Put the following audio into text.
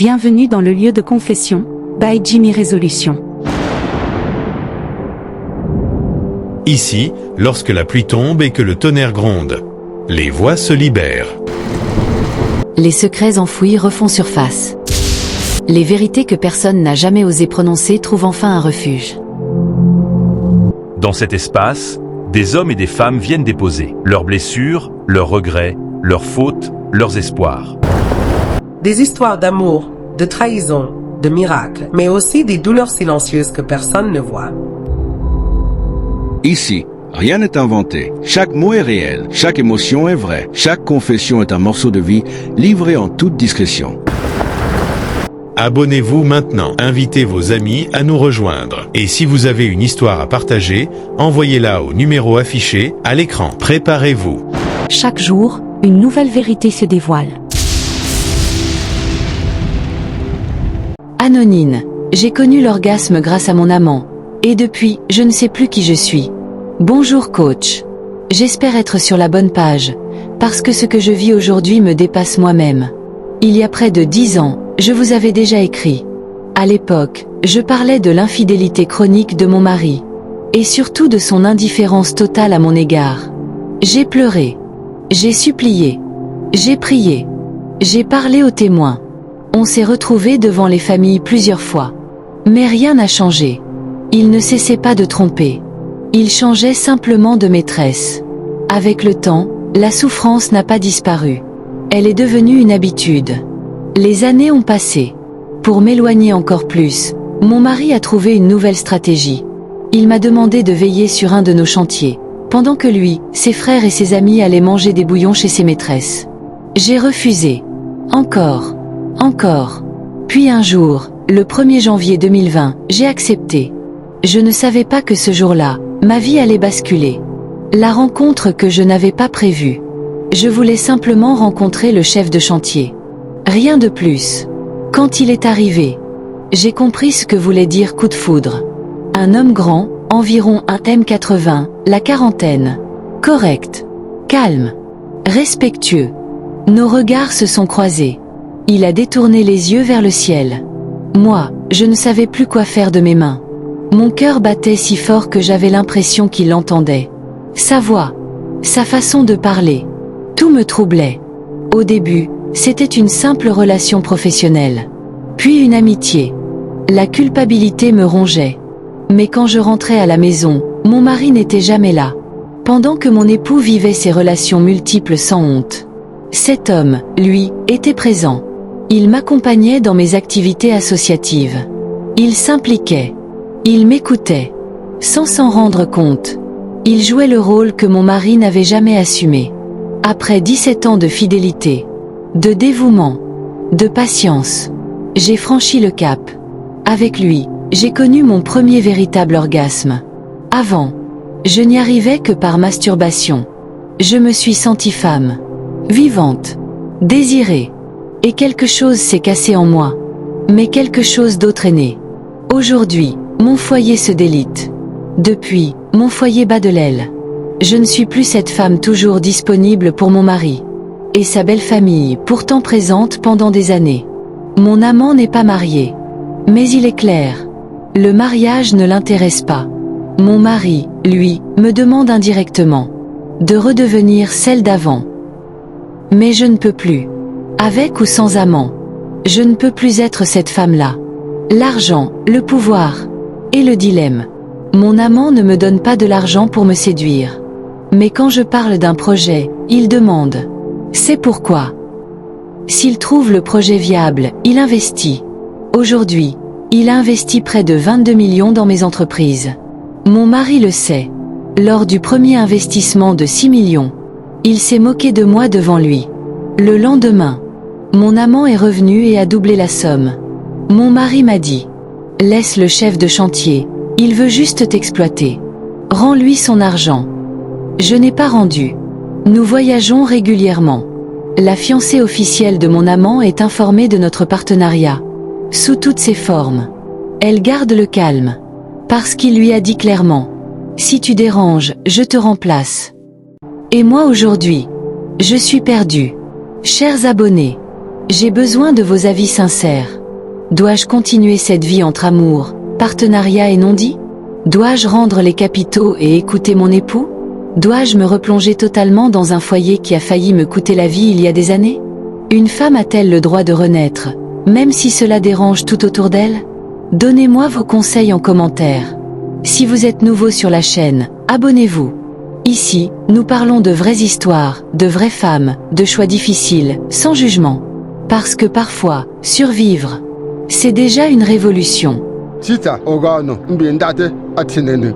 Bienvenue dans le lieu de confession, by Jimmy Résolution. Ici, lorsque la pluie tombe et que le tonnerre gronde, les voix se libèrent. Les secrets enfouis refont surface. Les vérités que personne n'a jamais osé prononcer trouvent enfin un refuge. Dans cet espace, des hommes et des femmes viennent déposer leurs blessures, leurs regrets, leurs fautes, leurs espoirs. Des histoires d'amour, de trahison, de miracles, mais aussi des douleurs silencieuses que personne ne voit. Ici, rien n'est inventé. Chaque mot est réel, chaque émotion est vraie, chaque confession est un morceau de vie livré en toute discrétion. Abonnez-vous maintenant, invitez vos amis à nous rejoindre. Et si vous avez une histoire à partager, envoyez-la au numéro affiché à l'écran. Préparez-vous. Chaque jour, une nouvelle vérité se dévoile. Anonyme. J'ai connu l'orgasme grâce à mon amant. Et depuis, je ne sais plus qui je suis. Bonjour coach. J'espère être sur la bonne page, parce que ce que je vis aujourd'hui me dépasse moi-même. Il y a près de 10 ans, je vous avais déjà écrit. À l'époque, je parlais de l'infidélité chronique de mon mari. Et surtout de son indifférence totale à mon égard. J'ai pleuré. J'ai supplié. J'ai prié. J'ai parlé aux témoins. On s'est retrouvés devant les familles plusieurs fois. Mais rien n'a changé. Il ne cessait pas de tromper. Il changeait simplement de maîtresse. Avec le temps, la souffrance n'a pas disparu. Elle est devenue une habitude. Les années ont passé. Pour m'éloigner encore plus, mon mari a trouvé une nouvelle stratégie. Il m'a demandé de veiller sur un de nos chantiers, pendant que lui, ses frères et ses amis allaient manger des bouillons chez ses maîtresses. J'ai refusé. Encore. Puis un jour, le 1er janvier 2020, j'ai accepté. Je ne savais pas que ce jour-là, ma vie allait basculer. La rencontre que je n'avais pas prévue. Je voulais simplement rencontrer le chef de chantier. Rien de plus. Quand il est arrivé, j'ai compris ce que voulait dire coup de foudre. Un homme grand, environ 1m80, la quarantaine. Correct. Calme. Respectueux. Nos regards se sont croisés. Il a détourné les yeux vers le ciel. Moi, je ne savais plus quoi faire de mes mains. Mon cœur battait si fort que j'avais l'impression qu'il l'entendait. Sa voix, sa façon de parler, tout me troublait. Au début, c'était une simple relation professionnelle. Puis une amitié. La culpabilité me rongeait. Mais quand je rentrais à la maison, mon mari n'était jamais là. Pendant que mon époux vivait ses relations multiples sans honte. Cet homme, lui, était présent. Il m'accompagnait dans mes activités associatives. Il s'impliquait. Il m'écoutait. Sans s'en rendre compte. Il jouait le rôle que mon mari n'avait jamais assumé. Après 17 ans de fidélité, de dévouement, de patience, j'ai franchi le cap. Avec lui, j'ai connu mon premier véritable orgasme. Avant, je n'y arrivais que par masturbation. Je me suis sentie femme, vivante, désirée. Et quelque chose s'est cassé en moi. Mais quelque chose d'autre est né. Aujourd'hui, mon foyer se délite. Depuis, mon foyer bat de l'aile. Je ne suis plus cette femme toujours disponible pour mon mari. Et sa belle famille, pourtant présente pendant des années. Mon amant n'est pas marié. Mais il est clair. Le mariage ne l'intéresse pas. Mon mari, lui, me demande indirectement de redevenir celle d'avant. Mais je ne peux plus. Avec ou sans amant. Je ne peux plus être cette femme-là. L'argent, le pouvoir. Et le dilemme. Mon amant ne me donne pas de l'argent pour me séduire. Mais quand je parle d'un projet, il demande. C'est pourquoi. S'il trouve le projet viable, il investit. Aujourd'hui, il a investi près de 22 millions dans mes entreprises. Mon mari le sait. Lors du premier investissement de 6 millions, il s'est moqué de moi devant lui. Le lendemain, mon amant est revenu et a doublé la somme. Mon mari m'a dit. Laisse le chef de chantier, il veut juste t'exploiter. Rends-lui son argent. Je n'ai pas rendu. Nous voyageons régulièrement. La fiancée officielle de mon amant est informée de notre partenariat. Sous toutes ses formes. Elle garde le calme. Parce qu'il lui a dit clairement. Si tu déranges, je te remplace. Et moi aujourd'hui, je suis perdue. Chers abonnés, J'ai besoin de vos avis sincères. Dois-je continuer cette vie entre amour, partenariat et non-dit? Dois-je rendre les capitaux et écouter mon époux? Dois-je me replonger totalement dans un foyer qui a failli me coûter la vie il y a des années? Une femme a-t-elle le droit de renaître, même si cela dérange tout autour d'elle? Donnez-moi vos conseils en commentaire. Si vous êtes nouveau sur la chaîne, abonnez-vous. Ici, nous parlons de vraies histoires, de vraies femmes, de choix difficiles, sans jugement. Parce que parfois, survivre, c'est déjà une révolution. Tita, ogano, mbiendate, atinene.